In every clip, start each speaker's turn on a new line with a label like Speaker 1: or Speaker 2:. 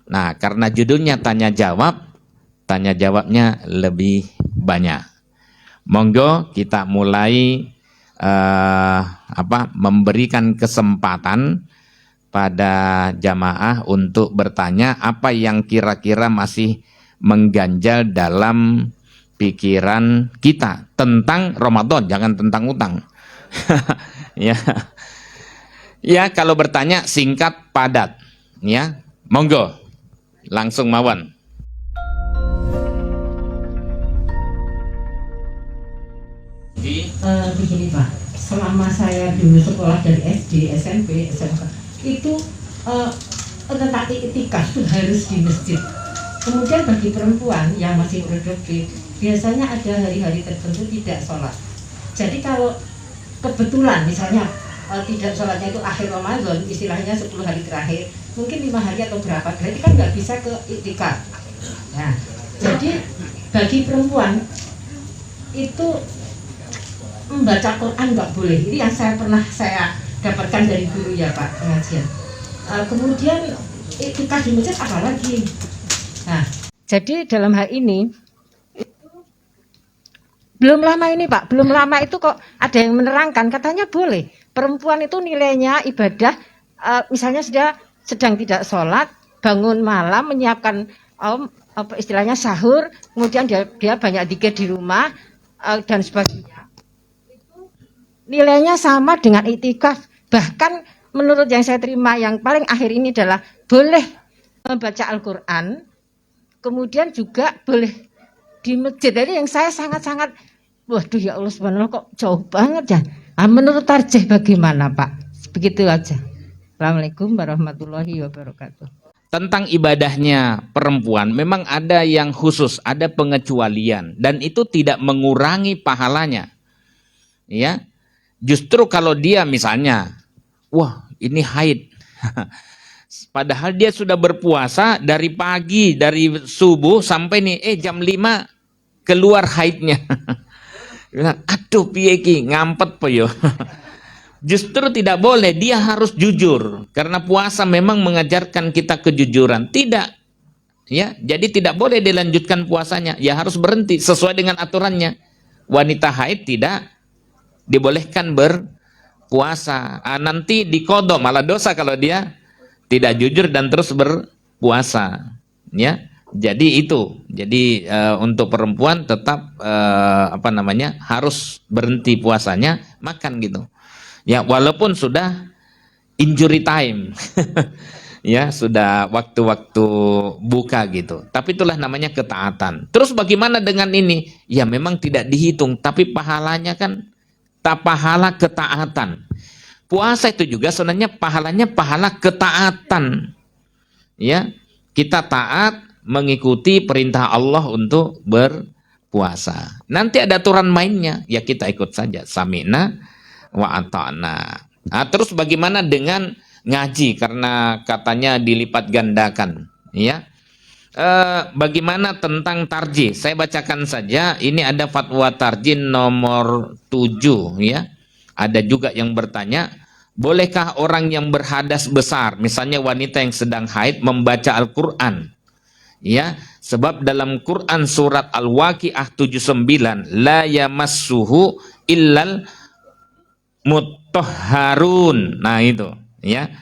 Speaker 1: Nah, karena judulnya tanya jawabnya lebih banyak. Monggo kita mulai memberikan kesempatan pada jamaah untuk bertanya apa yang kira-kira masih mengganjal dalam pikiran kita tentang Ramadan, jangan tentang utang. Ya. Ya, kalau bertanya singkat padat, ya. Monggo. Langsung mawon.
Speaker 2: Begini Pak, selama saya dulu sekolah dari SD, SMP, SMK itu tentang iktikaf itu harus di masjid. Kemudian bagi perempuan yang masih produktif, biasanya ada hari-hari tertentu tidak sholat. Jadi kalau kebetulan misalnya tidak sholatnya itu akhir Ramadan, istilahnya 10 hari terakhir, mungkin 5 hari atau berapa, berarti kan nggak bisa ke iktikaf. Nah, jadi bagi perempuan itu membaca Quran nggak boleh. Ini yang saya dapatkan dari guru ya Pak pengajian. Kemudian iktikaf di masjid apa lagi? Nah, jadi dalam hal ini belum lama ini Pak, belum lama itu kok ada yang menerangkan katanya boleh. Perempuan itu nilainya ibadah, misalnya sedang tidak sholat, bangun malam menyiapkan istilahnya sahur, kemudian dia banyak zikir di rumah dan sebagainya. Itu nilainya sama dengan iktikaf. Bahkan menurut yang saya terima yang paling akhir ini adalah boleh membaca Al-Quran, kemudian juga boleh di masjid. Jadi yang saya sangat-sangat, waduh ya Allah subhanallah kok jauh banget ya. Menurut tarjih bagaimana Pak? Begitu aja. Assalamualaikum warahmatullahi wabarakatuh.
Speaker 1: Tentang ibadahnya perempuan memang ada yang khusus, ada pengecualian dan itu tidak mengurangi pahalanya. Ya. Justru kalau dia misalnya, wah ini haid. Padahal dia sudah berpuasa dari pagi, dari subuh sampai nih jam 5 keluar haidnya. Aduh piye ki ngampet po yo. Justru tidak boleh, dia harus jujur karena puasa memang mengajarkan kita kejujuran. Tidak. Ya, jadi tidak boleh dilanjutkan puasanya, ya harus berhenti sesuai dengan aturannya. Wanita haid tidak dibolehkan berpuasa. Nanti dikodok, malah dosa kalau dia tidak jujur dan terus berpuasa. Ya. Jadi itu. Jadi untuk perempuan tetap harus berhenti puasanya, makan gitu. Ya, walaupun sudah injury time. Ya, sudah waktu-waktu buka gitu. Tapi itulah namanya ketaatan. Terus bagaimana dengan ini? Ya memang tidak dihitung, tapi pahalanya kan pahala ketaatan. Puasa itu juga sebenarnya pahalanya pahala ketaatan. Ya, kita taat mengikuti perintah Allah untuk berpuasa. Nanti ada aturan mainnya, ya kita ikut saja. Sami'na wa ata'na. Nah, terus bagaimana dengan ngaji karena katanya dilipat gandakan, ya? Bagaimana tentang tarjih? Saya bacakan saja. Ini ada fatwa tarjih nomor 7, ya. Ada juga yang bertanya, bolehkah orang yang berhadas besar, misalnya wanita yang sedang haid, membaca Al-Quran? Ya, sebab dalam Quran surat Al-Waqiah 79, la yamassuhu illal mutahharun. Nah itu, ya.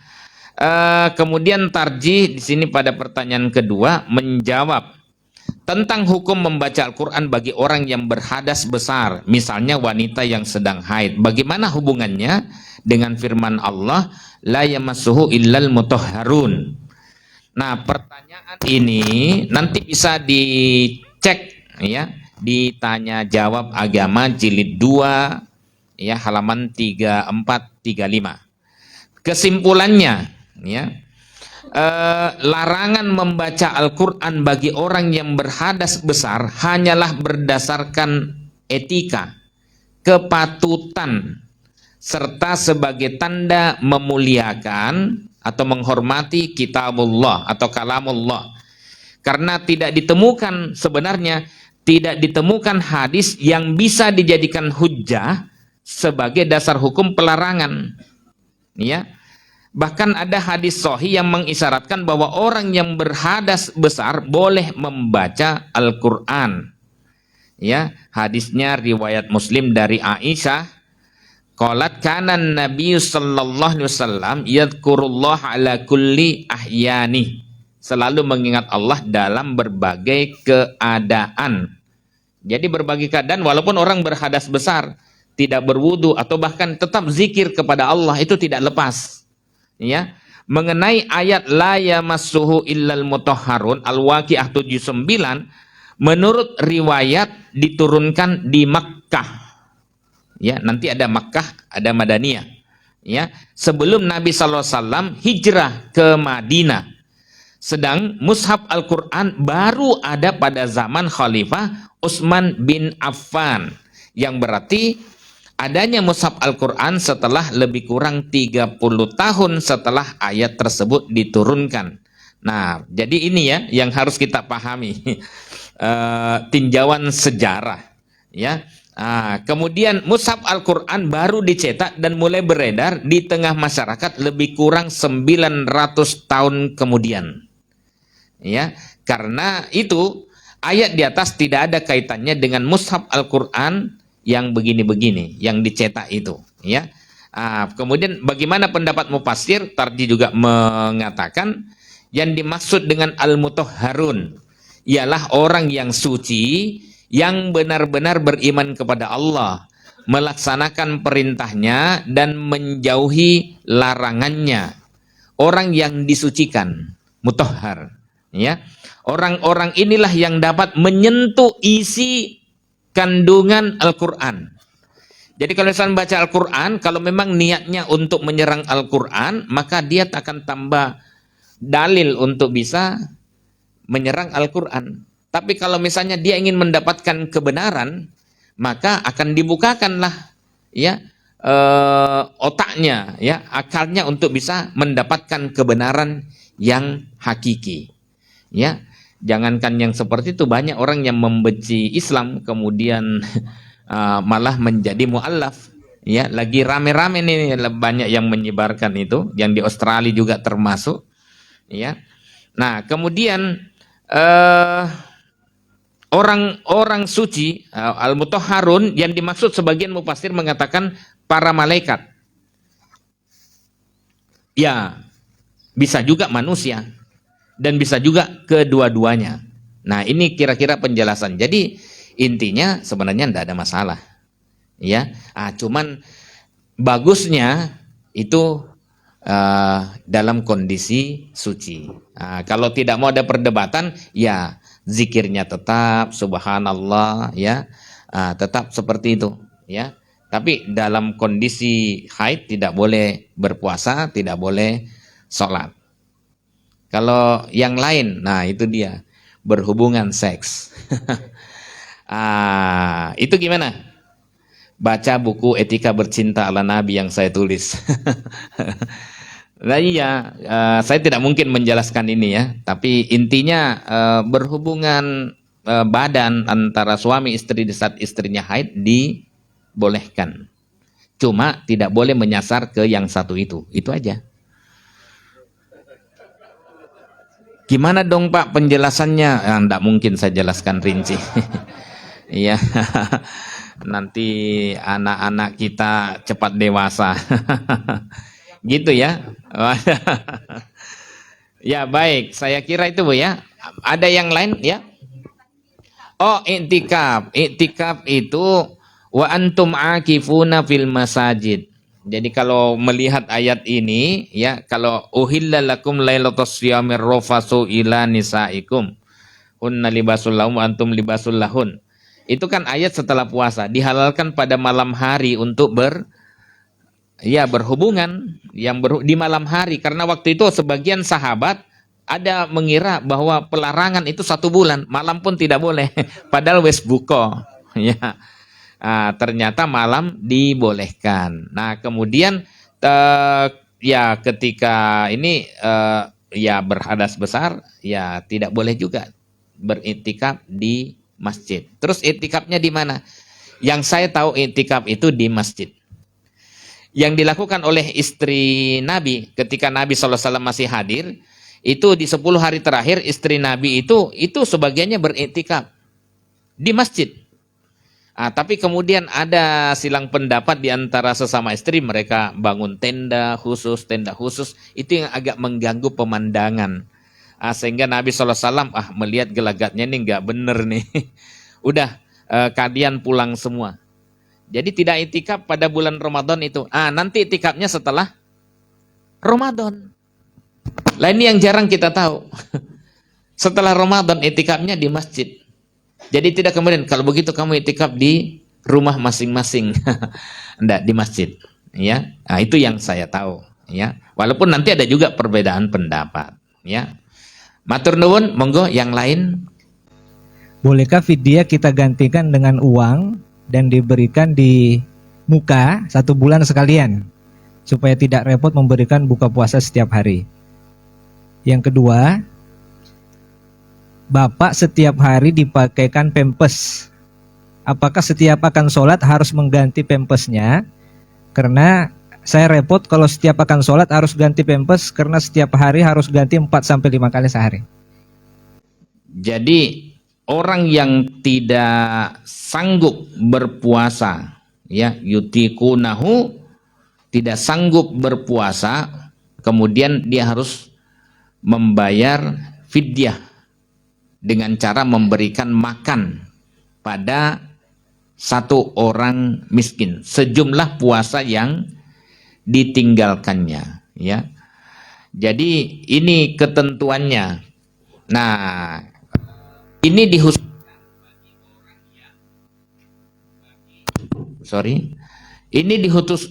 Speaker 1: Kemudian tarjih di sini pada pertanyaan kedua menjawab tentang hukum membaca Al-Quran bagi orang yang berhadas besar, misalnya wanita yang sedang haid. Bagaimana hubungannya dengan firman Allah, la yamassuhu illal mutahharun? Nah, pertanyaan ini nanti bisa dicek ya, ditanya jawab agama jilid 2 ya, halaman 34-35. Kesimpulannya ya, larangan membaca Al-Quran bagi orang yang berhadas besar hanyalah berdasarkan etika, kepatutan, serta sebagai tanda memuliakan atau menghormati kitabullah atau kalamullah. Karena sebenarnya tidak ditemukan hadis yang bisa dijadikan hujjah sebagai dasar hukum pelarangan. Ya. Bahkan ada hadis sahih yang mengisyaratkan bahwa orang yang berhadas besar boleh membaca Al-Qur'an. Ya, hadisnya riwayat Muslim dari Aisyah, qalat kana Nabi sallallahu alaihi wasallam yadhkurullah ala kulli ahyani. Selalu mengingat Allah dalam berbagai keadaan. Jadi berbagai keadaan, walaupun orang berhadas besar, tidak berwudu atau bahkan tetap zikir kepada Allah, itu tidak lepas. Ya, mengenai ayat la yamassuhu illal mutahharun Al-Waqiah 79, menurut riwayat diturunkan di Makkah. Ya, nanti ada Makkah, ada Madaniyah. Ya, sebelum Nabi sallallahu alaihi wasallam hijrah ke Madinah. Sedang mushaf Al-Qur'an baru ada pada zaman Khalifah Utsman bin Affan, yang berarti adanya mushaf Al-Qur'an setelah lebih kurang 30 tahun setelah ayat tersebut diturunkan. Nah, jadi ini ya yang harus kita pahami. Tinjauan sejarah, ya. Kemudian mushaf Al-Qur'an baru dicetak dan mulai beredar di tengah masyarakat lebih kurang 900 tahun kemudian. Ya, karena itu ayat di atas tidak ada kaitannya dengan mushaf Al-Qur'an yang begini-begini, yang dicetak itu, ya. Kemudian bagaimana pendapat mufassir? Tarji juga mengatakan yang dimaksud dengan al-mutahharun ialah orang yang suci, yang benar-benar beriman kepada Allah, melaksanakan perintahnya dan menjauhi larangannya. Orang yang disucikan, mutahhar, ya. Orang-orang inilah yang dapat menyentuh isi kandungan Al-Qur'an. Jadi kalau misalnya baca Al-Qur'an, kalau memang niatnya untuk menyerang Al-Qur'an, maka dia akan tambah dalil untuk bisa menyerang Al-Qur'an. Tapi kalau misalnya dia ingin mendapatkan kebenaran, maka akan dibukakanlah ya otaknya, ya, akalnya untuk bisa mendapatkan kebenaran yang hakiki. Ya, jangankan yang seperti itu, banyak orang yang membenci Islam kemudian malah menjadi mu'allaf. Ya, lagi rame-rame nih, banyak yang menyebarkan itu, yang di Australia juga termasuk. Ya, nah kemudian orang-orang suci al-mutahharun yang dimaksud, sebagian mufassir mengatakan para malaikat. Ya, bisa juga manusia dan bisa juga kedua-duanya. Nah, ini kira-kira penjelasan. Jadi intinya sebenarnya tidak ada masalah. Ya, cuman bagusnya itu dalam kondisi suci. Kalau tidak mau ada perdebatan, ya zikirnya tetap subhanallah, ya, tetap seperti itu, ya. Tapi dalam kondisi haid tidak boleh berpuasa, tidak boleh sholat. Kalau yang lain, nah itu dia, berhubungan seks. Itu gimana? Baca buku Etika Bercinta ala Nabi yang saya tulis. Nah iya, saya tidak mungkin menjelaskan ini ya, tapi intinya berhubungan badan antara suami istri di saat istrinya haid dibolehkan. Cuma tidak boleh menyasar ke yang satu itu aja. Gimana dong Pak penjelasannya? Enggak mungkin saya jelaskan rinci. Iya. Nanti anak-anak kita cepat dewasa. Gitu ya. Ya baik, saya kira itu Bu ya. Ada yang lain ya? Oh, i'tikaf. I'tikaf itu wa antum akifuna fil masajid. Jadi kalau melihat ayat ini ya, kalau uhilla lakum lailatus shiyamir rafasu ila nisaikum hunna libasul lahum wa antum libasul lahun. Itu kan ayat setelah puasa, dihalalkan pada malam hari untuk berhubungan di malam hari, karena waktu itu sebagian sahabat ada mengira bahwa pelarangan itu 1 bulan, malam pun tidak boleh, padahal wes buka, ya. Ternyata malam dibolehkan. Nah kemudian ya ketika ini ya berhadas besar, ya tidak boleh juga beriktikaf di masjid. Terus iktikafnya di mana? Yang saya tahu iktikaf itu di masjid. yang dilakukan oleh istri Nabi ketika Nabi SAW masih hadir, itu di 10 hari terakhir istri Nabi itu sebagiannya beriktikaf di masjid. Tapi kemudian ada silang pendapat di antara sesama istri, mereka bangun tenda khusus, itu yang agak mengganggu pemandangan. Sehingga Nabi SAW melihat gelagatnya ini nggak bener nih. Udah, kalian pulang semua. Jadi tidak itikaf pada bulan Ramadan itu. Nanti itikafnya setelah Ramadan. Lah ini yang jarang kita tahu. Setelah Ramadan itikafnya di masjid. Jadi tidak kemudian kalau begitu kamu itikaf di rumah masing-masing. Enggak, di masjid, ya. Itu yang saya tahu, ya. Walaupun nanti ada juga perbedaan pendapat, ya. Matur nuwun, monggo yang lain.
Speaker 3: Bolehkah fidyah kita gantikan dengan uang dan diberikan di muka 1 bulan sekalian supaya tidak repot memberikan buka puasa setiap hari? Yang kedua, Bapak setiap hari dipakaikan pempes. Apakah setiap akan sholat harus mengganti pempesnya? Karena saya repot kalau setiap akan sholat harus ganti pempes, karena setiap hari harus ganti 4-5 kali sehari.
Speaker 1: Jadi orang yang tidak sanggup berpuasa, ya, yutikunahu, tidak sanggup berpuasa, kemudian dia harus membayar fidyah dengan cara memberikan makan pada 1 orang miskin sejumlah puasa yang ditinggalkannya, ya. Jadi ini ketentuannya. Nah, ini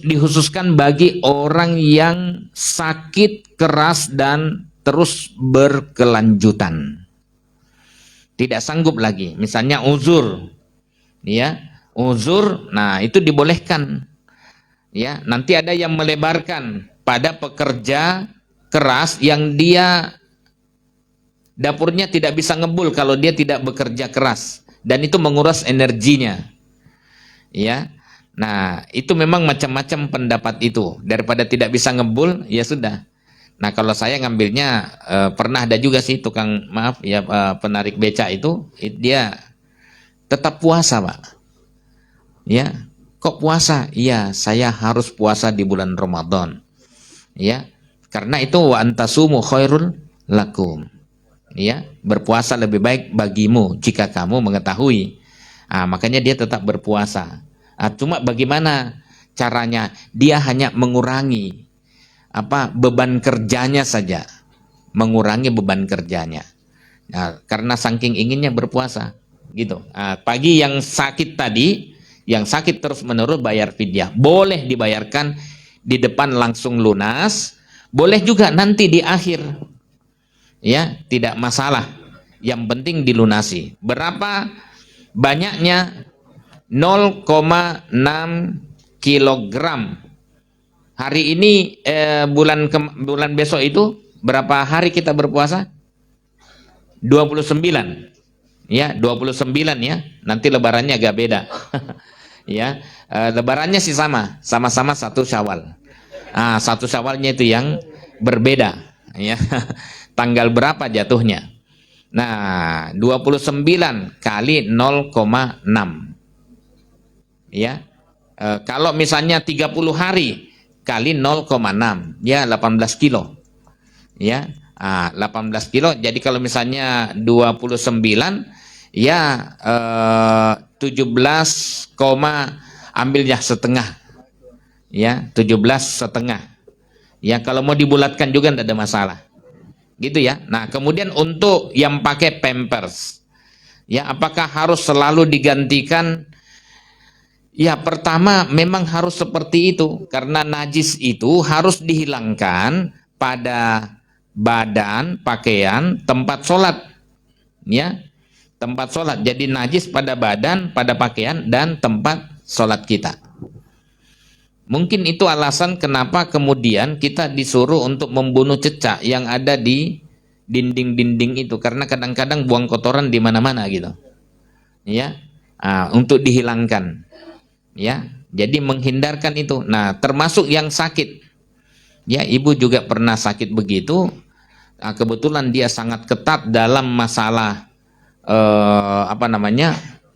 Speaker 1: dikhususkan bagi orang yang sakit keras dan terus berkelanjutan. Tidak sanggup lagi, misalnya uzur, ya, uzur, nah itu dibolehkan, ya. Nanti ada yang melebarkan pada pekerja keras yang dia dapurnya tidak bisa ngebul kalau dia tidak bekerja keras dan itu menguras energinya, ya. Nah itu memang macam-macam pendapat itu, daripada tidak bisa ngebul ya sudah. Nah kalau saya ngambilnya pernah ada juga sih tukang penarik beca itu dia tetap puasa, Pak. Ya, kok puasa? Iya, saya harus puasa di bulan Ramadan. Ya, karena itu wa antasumu khairul lakum. Ya, berpuasa lebih baik bagimu jika kamu mengetahui. Makanya dia tetap berpuasa. Cuma bagaimana caranya? Dia hanya mengurangi beban kerjanya saja, mengurangi beban kerjanya. Karena saking inginnya berpuasa, gitu. Pagi yang sakit tadi, yang sakit terus menerus bayar fidyah, boleh dibayarkan di depan langsung lunas, boleh juga nanti di akhir, ya, tidak masalah. Yang penting dilunasi. Berapa banyaknya? 0,6 kilogram. Hari ini bulan besok itu berapa hari kita berpuasa? 29. Ya, 29 ya. Nanti lebarannya agak beda. Ya, lebarannya sih sama-sama 1 Syawal. 1 Syawalnya itu yang berbeda, ya. Tanggal berapa jatuhnya? Nah, 29 kali 0,6. Ya. Kalau misalnya 30 hari kali 0,6, ya 18 kilo. Ya, 18 kilo. Jadi kalau misalnya 29, ya 17, ambilnya setengah. Ya, 17,5. Ya, kalau mau dibulatkan juga tidak ada masalah. Gitu ya. Nah, kemudian untuk yang pakai pampers, ya, apakah harus selalu digantikan? Ya, pertama memang harus seperti itu, karena najis itu harus dihilangkan pada badan, pakaian, tempat sholat, ya, tempat sholat. Jadi najis pada badan, pada pakaian, dan tempat sholat kita. Mungkin itu alasan kenapa kemudian kita disuruh untuk membunuh cecak yang ada di dinding-dinding itu, karena kadang-kadang buang kotoran di mana-mana gitu, ya, untuk dihilangkan. Ya, Jadi menghindarkan itu. Nah, termasuk yang sakit. Ya, ibu juga pernah sakit begitu. Nah, kebetulan dia sangat ketat dalam masalah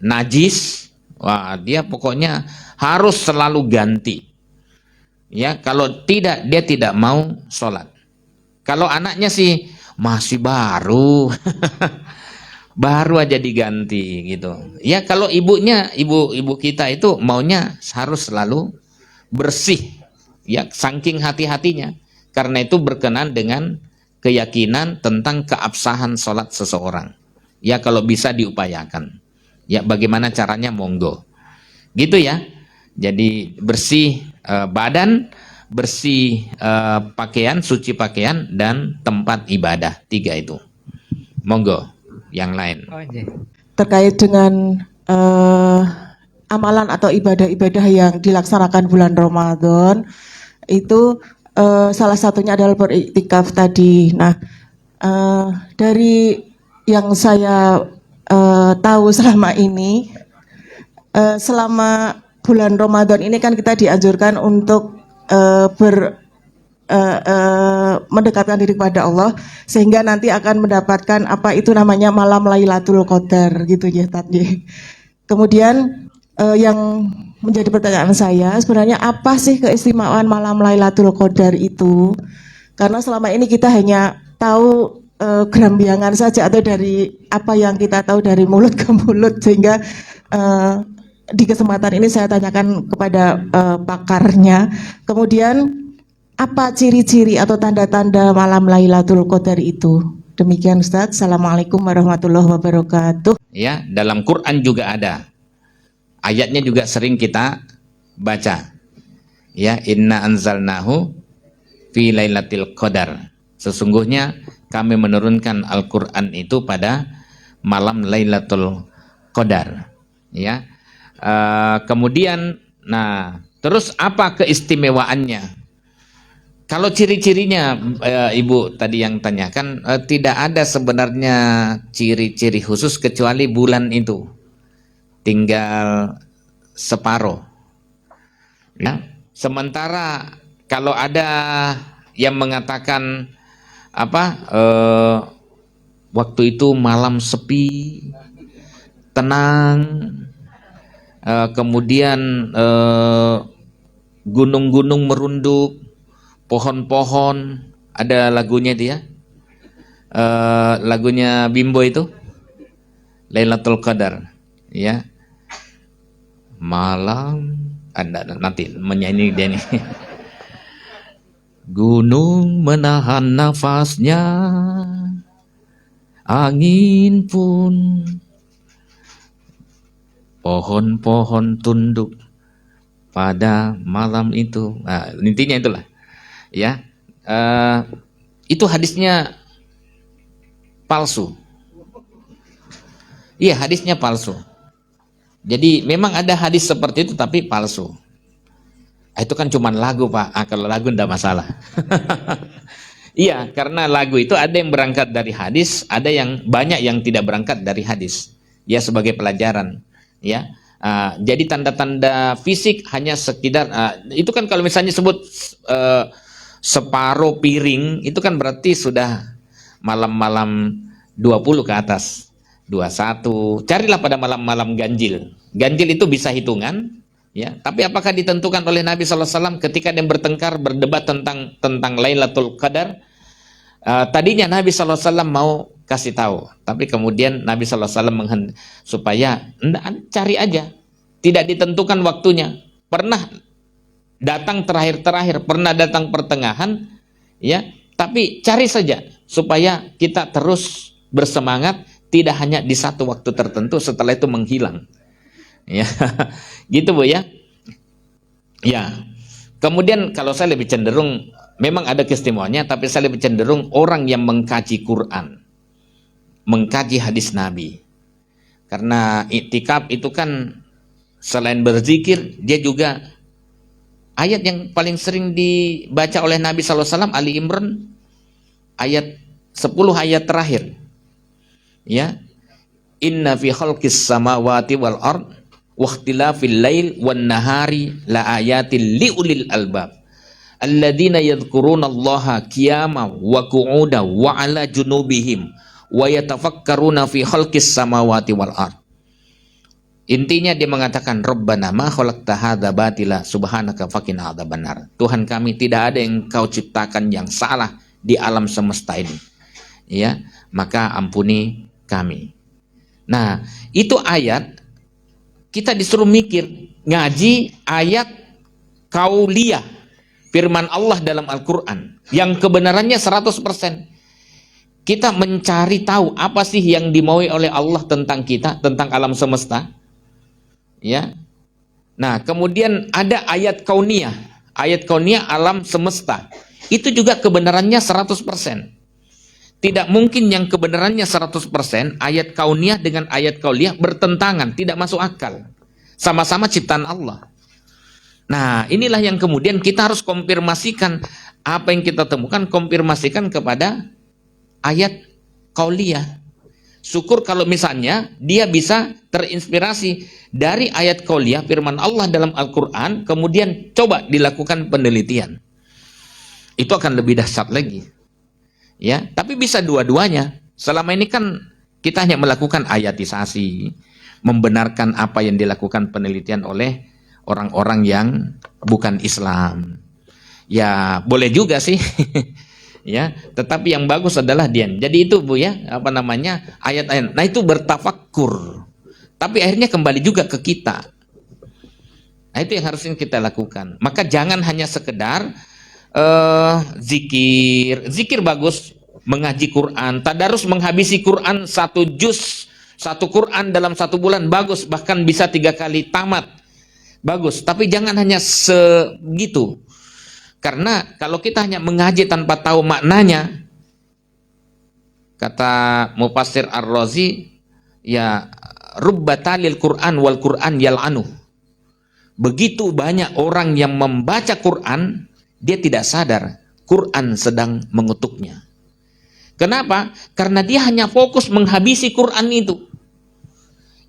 Speaker 1: najis. Wah, dia pokoknya harus selalu ganti. Ya, kalau tidak dia tidak mau sholat. Kalau anaknya sih masih baru, baru aja diganti gitu. Ya, kalau ibunya, ibu kita itu maunya harus selalu bersih. Ya, saking hati-hatinya. Karena itu berkenan dengan keyakinan tentang keabsahan sholat seseorang. Ya, kalau bisa diupayakan. Ya, bagaimana caranya monggo. Gitu ya. Jadi bersih badan, bersih pakaian, suci pakaian, dan tempat ibadah. 3 itu. Monggo, yang lain.
Speaker 3: Oh, iya.
Speaker 4: Terkait dengan amalan atau ibadah-ibadah yang dilaksanakan bulan Ramadan, itu salah satunya adalah beriktikaf tadi. Nah, dari yang saya tahu selama ini, selama bulan Ramadan ini kan kita dianjurkan untuk mendekatkan diri kepada Allah, sehingga nanti akan mendapatkan apa itu namanya malam Lailatul Qadar gitu ya tadi. Kemudian yang menjadi pertanyaan saya, sebenarnya apa sih keistimewaan malam Lailatul Qadar itu? Karena selama ini kita hanya tahu gerambiangan saja, atau dari apa yang kita tahu dari mulut ke mulut, sehingga di kesempatan ini saya tanyakan kepada pakarnya. Kemudian apa ciri-ciri atau tanda-tanda malam Lailatul Qadar itu? Demikian Ustaz. Assalamualaikum warahmatullahi wabarakatuh.
Speaker 1: Ya, dalam Quran juga ada. Ayatnya juga sering kita baca. Ya, inna anzalnahu fi lailatul qadar. Sesungguhnya kami menurunkan Al-Qur'an itu pada malam Lailatul Qadar. Ya. Kemudian terus apa keistimewaannya? Kalau ciri-cirinya, Ibu tadi yang tanyakan, tidak ada sebenarnya ciri-ciri khusus kecuali bulan itu tinggal separuh. Ya. Sementara kalau ada yang mengatakan waktu itu malam sepi, tenang, kemudian gunung-gunung merunduk, pohon-pohon, ada lagunya dia, lagunya Bimbo itu, Lailatul Qadar, ya, malam, nanti menyanyi dia nih. Gunung menahan nafasnya, angin pun, pohon-pohon tunduk pada malam itu. Nah, intinya itulah. Ya, itu hadisnya palsu. Iya, hadisnya palsu. Jadi memang ada hadis seperti itu tapi palsu. Itu kan cuma lagu, Pak. Kalau lagu enggak masalah. Iya, karena lagu itu ada yang berangkat dari hadis, ada yang banyak yang tidak berangkat dari hadis. Ya, sebagai pelajaran. Ya, jadi tanda-tanda fisik hanya sekedar itu kan kalau misalnya sebut separuh piring itu kan berarti sudah malam-malam 20 ke atas, 21. Carilah pada malam-malam ganjil. Ganjil itu bisa hitungan, ya. Tapi apakah ditentukan oleh Nabi SAW ketika dia bertengkar berdebat tentang Lailatul Qadar? Tadinya Nabi SAW mau kasih tahu, tapi kemudian Nabi SAW supaya cari aja, tidak ditentukan waktunya. Pernah datang terakhir-terakhir, pernah datang pertengahan, ya. Tapi cari saja supaya kita terus bersemangat, tidak hanya di satu waktu tertentu, setelah itu menghilang. Ya, gitu Bu ya. Ya. Kemudian kalau saya lebih cenderung, memang ada keistimewaannya, tapi saya lebih cenderung orang yang mengkaji Quran, mengkaji hadis Nabi. Karena iktikaf itu kan selain berzikir, dia juga ayat yang paling sering dibaca oleh Nabi SAW, Ali Imran, ayat 10 ayat terakhir. Ya. Inna fi khalqis samawati wal ard waqtilafil lail wan nahari la ayatil liulil albab alladzina yadhkurunallaha qiyaman wa qu'udan wa ala junubihim wa yatafakkaruna fi khalqis samawati wal ard. Intinya dia mengatakan Rabbana ma khalaqta hadza batila subhanaka faqina adzabannar. Tuhan kami, tidak ada yang Kau ciptakan yang salah di alam semesta ini. Ya, maka ampuni kami. Nah, itu ayat kita disuruh mikir, ngaji ayat kauliyah firman Allah dalam Al-Qur'an yang kebenarannya 100%. Kita mencari tahu apa sih yang dimaui oleh Allah tentang kita, tentang alam semesta. Ya. Nah, kemudian ada ayat kauniyah. Ayat kauniyah alam semesta. Itu juga kebenarannya 100%. Tidak mungkin yang kebenarannya 100% ayat kauniyah dengan ayat kauliyah bertentangan, tidak masuk akal. Sama-sama ciptaan Allah. Nah, inilah yang kemudian kita harus konfirmasikan apa yang kita temukan, konfirmasikan kepada ayat kauliyah. Syukur kalau misalnya dia bisa terinspirasi dari ayat kauliyah firman Allah dalam Al-Qur'an, kemudian coba dilakukan penelitian. Itu akan lebih dahsyat lagi. Ya, tapi bisa dua-duanya. Selama ini kan kita hanya melakukan ayatisasi, membenarkan apa yang dilakukan penelitian oleh orang-orang yang bukan Islam. Ya, boleh juga sih. Ya, tetapi yang bagus adalah dian. Jadi itu Bu ya, apa namanya? Ayat-ayat. Nah, itu bertafakkur. Tapi akhirnya kembali juga ke kita. Nah, itu yang harusnya kita lakukan. Maka jangan hanya sekedar zikir bagus, mengaji Quran, tadarus menghabisi Quran 1 juz, 1 Quran dalam 1 bulan bagus, bahkan bisa 3 kali tamat, bagus. Tapi jangan hanya segitu, karena kalau kita hanya mengaji tanpa tahu maknanya, kata Mufassir Ar-Razi, ya rubbatalil Quran wal Quran yal'anu. Begitu banyak orang yang membaca Quran, dia tidak sadar Quran sedang mengutuknya. Kenapa? Karena dia hanya fokus menghabisi Quran itu.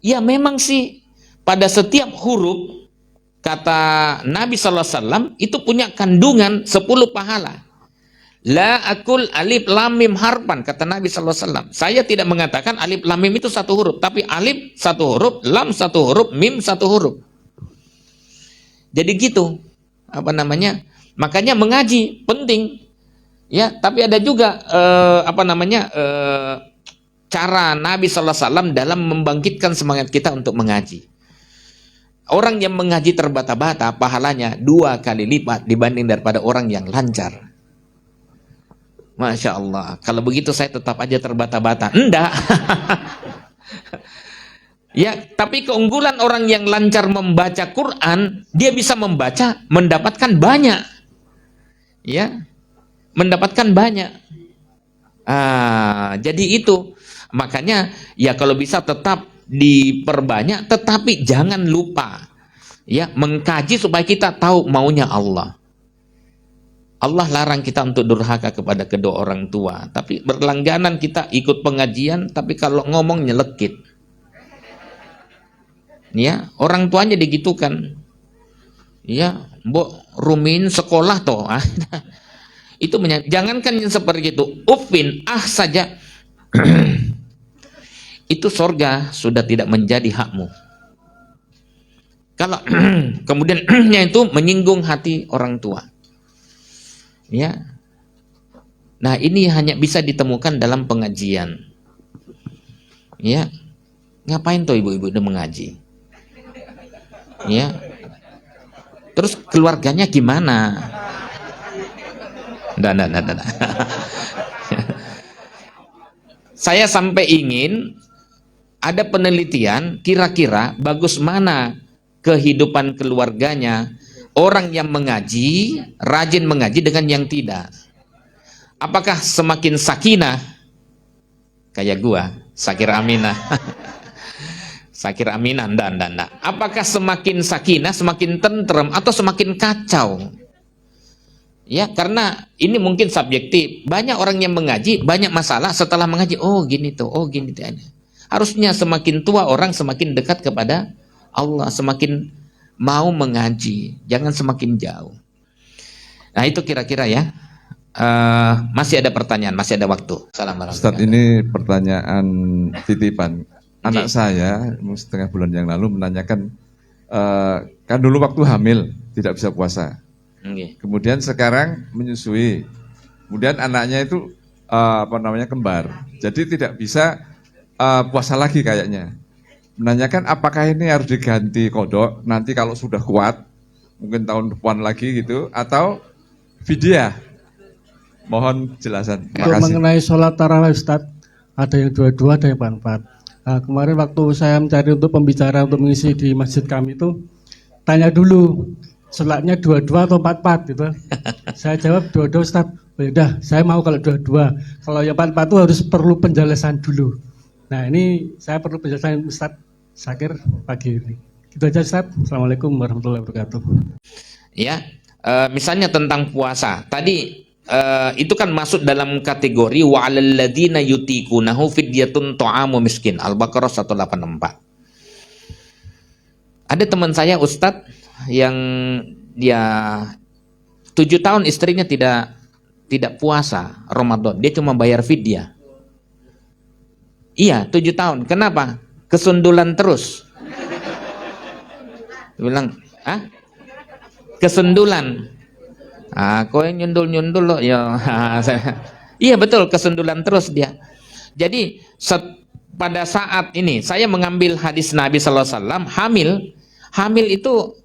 Speaker 1: Ya memang sih pada setiap huruf, kata Nabi SAW, itu punya kandungan 10 pahala. La akul alif lam mim harfan, kata Nabi SAW. Saya tidak mengatakan alif lam mim itu 1 huruf, tapi alif 1 huruf, lam 1 huruf, mim 1 huruf. Jadi gitu, apa namanya? Makanya mengaji penting, ya. Tapi ada juga cara Nabi SAW dalam membangkitkan semangat kita untuk mengaji. Orang yang mengaji terbata-bata pahalanya 2 kali lipat dibanding daripada orang yang lancar. Masya Allah. Kalau begitu saya tetap aja terbata-bata. Enggak. Ya, tapi keunggulan orang yang lancar membaca Quran, dia bisa membaca, mendapatkan banyak. Ya, mendapatkan banyak. Jadi itu. Makanya ya kalau bisa tetap diperbanyak, tetapi jangan lupa ya mengkaji supaya kita tahu maunya Allah. Allah larang kita untuk durhaka kepada kedua orang tua, tapi berlangganan kita ikut pengajian, tapi kalau ngomong nyelekit. Ya, orang tuanya digitukan. Ya, mbok rumin sekolah toh. Itu jangankan yang seperti itu, ufin saja. Itu sorga sudah tidak menjadi hakmu. Kalau kemudian itu menyinggung hati orang tua. Ya. Nah, ini hanya bisa ditemukan dalam pengajian. Ya. Ngapain tuh ibu-ibu udah mengaji? Ya. Terus keluarganya gimana? Nah. Saya sampai ingin ada penelitian kira-kira bagus mana kehidupan keluarganya orang yang mengaji, rajin mengaji dengan yang tidak. Apakah semakin sakinah kayak gua, Sakir Aminah? Sakir Aminah, enggak. Apakah semakin sakinah, semakin tentrem, atau semakin kacau? Ya, karena ini mungkin subjektif. Banyak orang yang mengaji, banyak masalah setelah mengaji. Oh gini tuh, oh gini tuh. Harusnya semakin tua orang semakin dekat kepada Allah, semakin mau mengaji, jangan semakin jauh. Nah itu kira-kira ya. Masih ada pertanyaan, masih ada waktu.
Speaker 5: Ustaz, ini pertanyaan titipan. Anak saya setengah bulan yang lalu menanyakan, kan dulu waktu hamil tidak bisa puasa. Kemudian sekarang menyusui. Kemudian anaknya itu kembar. Jadi tidak bisa puasa lagi kayaknya. Menanyakan apakah ini harus diganti kodok nanti kalau sudah kuat, mungkin tahun depan lagi gitu, atau fidyah. Mohon jelasan.
Speaker 6: Untuk mengenai sholat tarawih Ustaz, ada yang 22, ada yang 44. Nah, kemarin waktu saya mencari untuk pembicara untuk mengisi di masjid kami itu, tanya dulu, sholatnya 22 atau 44 gitu. Saya jawab 22 Ustaz. Oh, yaudah, saya mau kalau 22. Kalau yang 44 itu harus perlu penjelasan dulu. Nah ini saya perlu penjelasan Ustaz Syakir pagi ini. Gitu aja Ustaz. Assalamualaikum warahmatullahi wabarakatuh.
Speaker 1: Ya, misalnya tentang puasa. Tadi itu kan masuk dalam kategori wa 'alal ladzina yutiqunahu fidyatun ta'amu miskin. Al-Baqarah 184. Ada teman saya Ustadz yang dia 7 tahun istrinya tidak puasa Ramadan, dia cuma bayar fidyah. Iya, 7 tahun. Kenapa? Kesundulan terus. Dia bilang, kesundulan. Kau yang nyundul loh ya. Iya betul, kesundulan terus dia. Jadi pada saat ini saya mengambil hadis Nabi sallallahu alaihi wasallam, hamil itu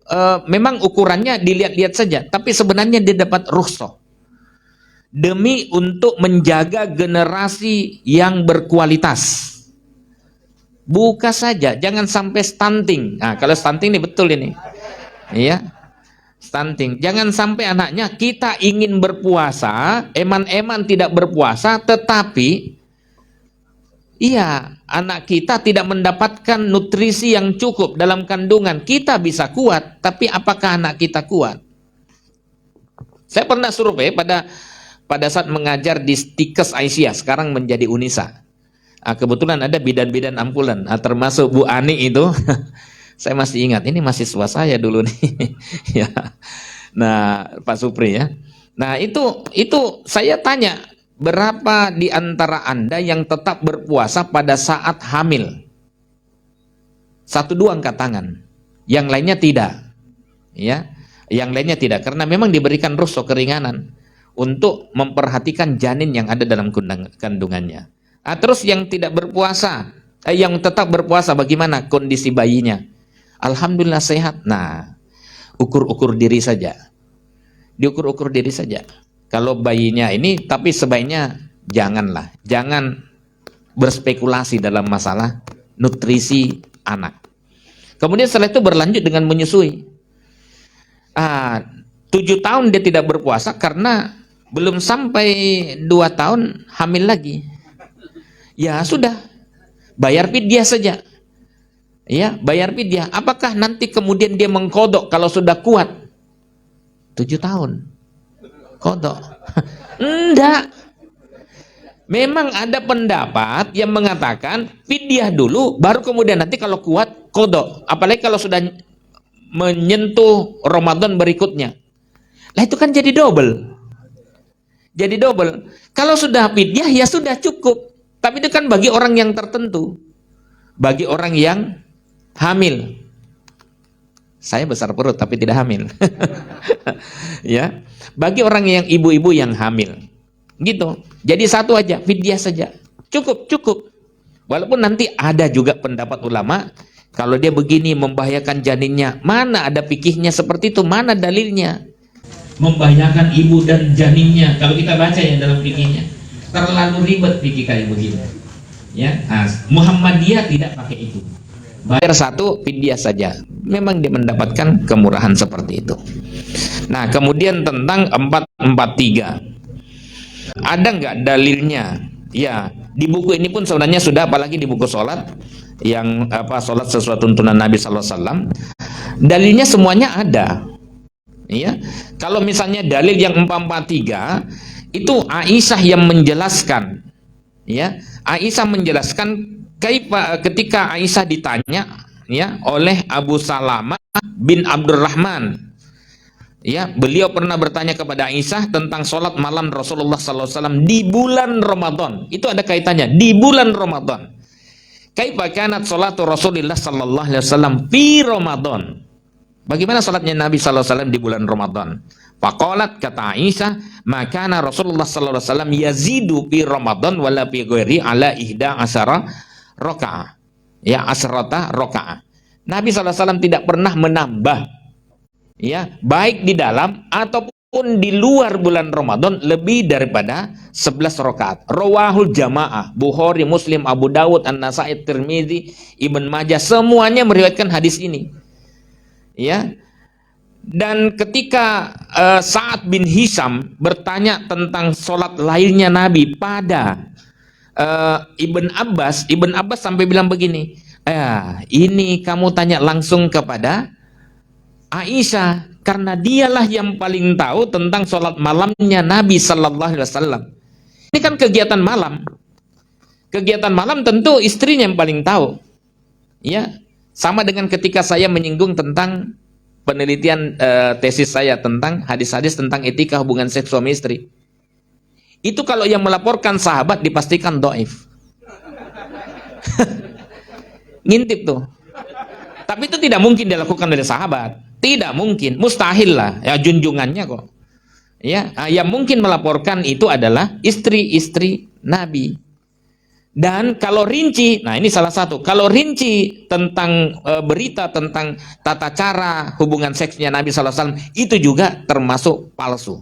Speaker 1: memang ukurannya dilihat-lihat saja, tapi sebenarnya dia dapat rukhsah demi untuk menjaga generasi yang berkualitas. Buka saja, jangan sampai stunting. Nah, kalau stunting ini betul ini. Iya. Stunting. Jangan sampai anaknya kita ingin berpuasa, eman-eman tidak berpuasa, tetapi iya, anak kita tidak mendapatkan nutrisi yang cukup dalam kandungan. Kita bisa kuat, tapi apakah anak kita kuat? Saya pernah survei pada saat mengajar di Stikes Aisyah, sekarang menjadi Unisa. Kebetulan ada bidan-bidan ambulan, termasuk Bu Ani itu. Saya masih ingat, ini mahasiswa saya dulu nih. Ya. Nah, Pak Supri ya. Nah, itu saya tanya, berapa di antara Anda yang tetap berpuasa pada saat hamil? 1-2 angkat tangan. Yang lainnya tidak. Ya. Yang lainnya tidak, karena memang diberikan rukhsah keringanan untuk memperhatikan janin yang ada dalam kandungannya. Terus yang tidak berpuasa, yang tetap berpuasa, bagaimana kondisi bayinya? Alhamdulillah sehat. Nah, ukur-ukur diri saja. Diukur-ukur diri saja. Kalau bayinya ini, tapi sebaiknya jangan berspekulasi dalam masalah nutrisi anak. Kemudian setelah itu berlanjut dengan menyusui. 7 tahun dia tidak berpuasa karena belum sampai 2 tahun hamil lagi. Ya sudah, bayar fidyah saja. Ya, bayar fidyah. Apakah nanti kemudian dia mengkodok kalau sudah kuat? 7 tahun. Kodok. Enggak. Memang ada pendapat yang mengatakan fidyah dulu, baru kemudian nanti kalau kuat kodok. Apalagi kalau sudah menyentuh Ramadan berikutnya. Lah itu kan jadi double. Jadi double. Kalau sudah fidyah ya sudah cukup. Tapi itu kan bagi orang yang tertentu. Bagi orang yang hamil. Saya besar perut tapi tidak hamil. Ya. Bagi orang yang ibu-ibu yang hamil. Gitu. Jadi satu aja, fidyah saja. Cukup. Walaupun nanti ada juga pendapat ulama, kalau dia begini membahayakan janinnya, mana ada fikihnya seperti itu, mana dalilnya? Membahayakan ibu dan janinnya. Kalau kita baca ya dalam fikihnya, terlalu ribet fikih kayak begini. Ya, Muhammadiyah tidak pakai itu. Bayar 1, fidyah saja. Memang dia mendapatkan kemurahan seperti itu. Nah, kemudian tentang 443. Ada nggak dalilnya? Ya, di buku ini pun sebenarnya sudah, apalagi di buku sholat yang sholat sesuai tuntunan Nabi Sallallahu Alaihi Wasallam. Dalilnya semuanya ada. Ya, kalau misalnya dalil yang 443 itu Aisyah yang menjelaskan. Ya, Aisyah menjelaskan ketika Aisyah ditanya ya oleh Abu Salamah bin Abdurrahman. Ya, beliau pernah bertanya kepada Aisyah tentang sholat malam Rasulullah SAW di bulan Ramadan. Itu ada kaitannya di bulan Ramadan. Kaifa kanat sholatu Rasulullah SAW fi Ramadan? Bagaimana sholatnya Nabi SAW di bulan Ramadan? Faqalat, kata Aisyah, makana Rasulullah SAW yazidu fi Ramadan wala fi ghairi ala ihda asyara rakaah. Ya, asrata rakaah. Nabi SAW tidak pernah menambah, ya, baik di dalam ataupun di luar bulan Ramadan lebih daripada 11 rakaat. Rawahul jamaah, Bukhari, Muslim, Abu Dawud, An-Nasai, Tirmidzi, Ibn Majah, semuanya meriwayatkan hadis ini. Ya. Dan ketika Sa'ad bin Hisham bertanya tentang sholat lainnya Nabi pada Ibn Abbas sampai bilang begini, ini kamu tanya langsung kepada Aisyah, karena dialah yang paling tahu tentang sholat malamnya Nabi Sallallahu Alaihi Wasallam. Ini kan kegiatan malam. Kegiatan malam tentu istrinya yang paling tahu. Ya, sama dengan ketika saya menyinggung tentang penelitian tesis saya tentang hadis-hadis tentang etika hubungan seks suami istri. Itu kalau yang melaporkan sahabat dipastikan dhaif. Ngintip tuh. Tapi itu tidak mungkin dilakukan oleh sahabat. Tidak mungkin, mustahil lah, ya junjungannya kok. Ya, yang mungkin melaporkan itu adalah istri-istri Nabi. Dan kalau rinci, nah ini salah satu. Kalau rinci tentang berita tentang tata cara hubungan seksnya Nabi SAW, itu juga termasuk palsu.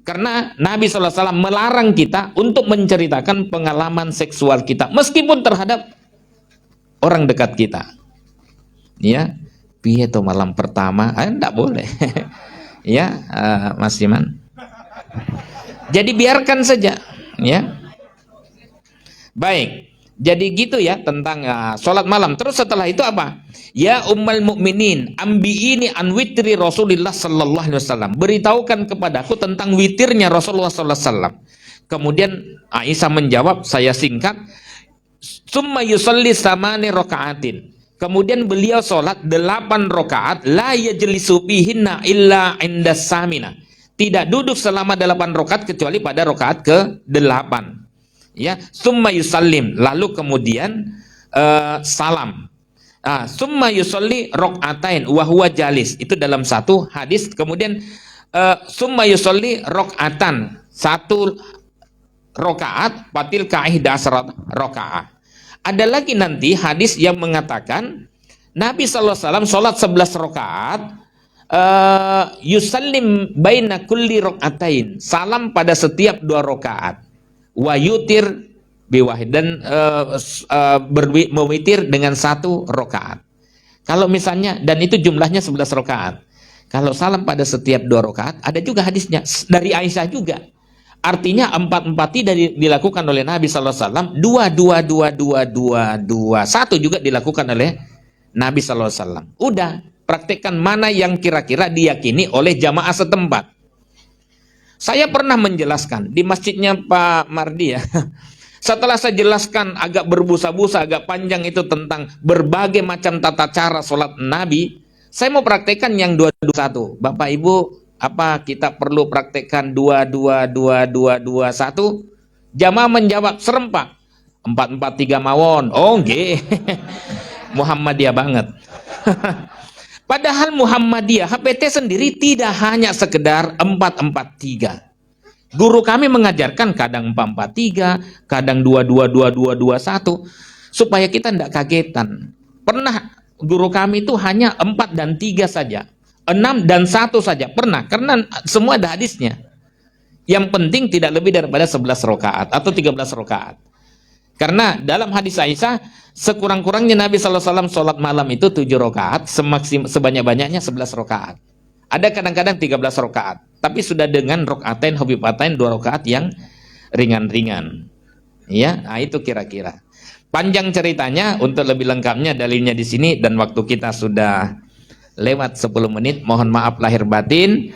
Speaker 1: Karena Nabi SAW melarang kita untuk menceritakan pengalaman seksual kita, meskipun terhadap orang dekat kita. Ya. Piye to malam pertama, enggak boleh. Ya, Mas Iman. Jadi biarkan saja, ya. Baik. Jadi gitu ya tentang sholat malam. Terus setelah itu apa? Ya ummul mukminin, ambiini an witri Rasulullah sallallahu alaihi wasallam. Beritahukan kepadaku tentang witirnya Rasulullah sallallahu alaihi wasallam. Kemudian Aisyah menjawab, saya singkat, summa yusalli samani raka'atin. Kemudian beliau sholat 8 rakaat, la yajlisu fihinna illa inda samina. Tidak duduk selama 8 rakaat kecuali pada rakaat ke-8. Ya, summa yusallim, lalu kemudian salam. Summa yusalli rakaatain wa huwa jalis. Itu dalam satu hadis. Kemudian summa yusalli rakaatan, 1 rakaat patil ka'ihda asrat rakaah. Ada lagi nanti hadis yang mengatakan Nabi SAW sholat 11 rakaat, yusallim baina kulli rakaatain, salam pada setiap 2 rakaat, wa yutir biwahid, dan mewitir dengan 1 rakaat. Kalau misalnya, dan itu jumlahnya 11 rakaat. Kalau salam pada setiap 2 rakaat, ada juga hadisnya dari Aisyah juga. Artinya 4 dilakukan oleh Nabi SAW, 2 1 juga dilakukan oleh Nabi SAW. Udah, praktekkan mana yang kira-kira diyakini oleh jamaah setempat. Saya pernah menjelaskan di masjidnya Pak Mardi ya. Setelah saya jelaskan agak berbusa-busa, agak panjang itu tentang berbagai macam tata cara sholat Nabi, saya mau praktekkan yang 2-2-1. Bapak Ibu, apa kita perlu praktekkan 2-2-2-2-2-1? Jamaah menjawab serempak, 4-4-3 mawon. Oh nggih. Muhammadiyah banget. Padahal Muhammadiyah HPT sendiri tidak hanya sekedar 4-4-3. Guru kami mengajarkan kadang 4-4-3, kadang 2-2-2-2-2-1, supaya kita tidak kagetan. Pernah guru kami itu hanya 4 dan 3 saja. 6 dan 1 saja pernah, karena semua ada hadisnya. Yang penting tidak lebih daripada 11 rakaat atau 13 rakaat. Karena dalam hadis Aisyah, sekurang-kurangnya Nabi SAW sholat malam itu 7 rakaat, sebanyak-banyaknya 11 rakaat. Ada kadang-kadang 13 rakaat, tapi sudah dengan rakaatain khafifatain, 2 rakaat yang ringan-ringan. Ya, nah itu kira-kira. Panjang ceritanya, untuk lebih lengkapnya dalilnya di sini, dan waktu kita sudah lewat 10 menit, mohon maaf lahir batin.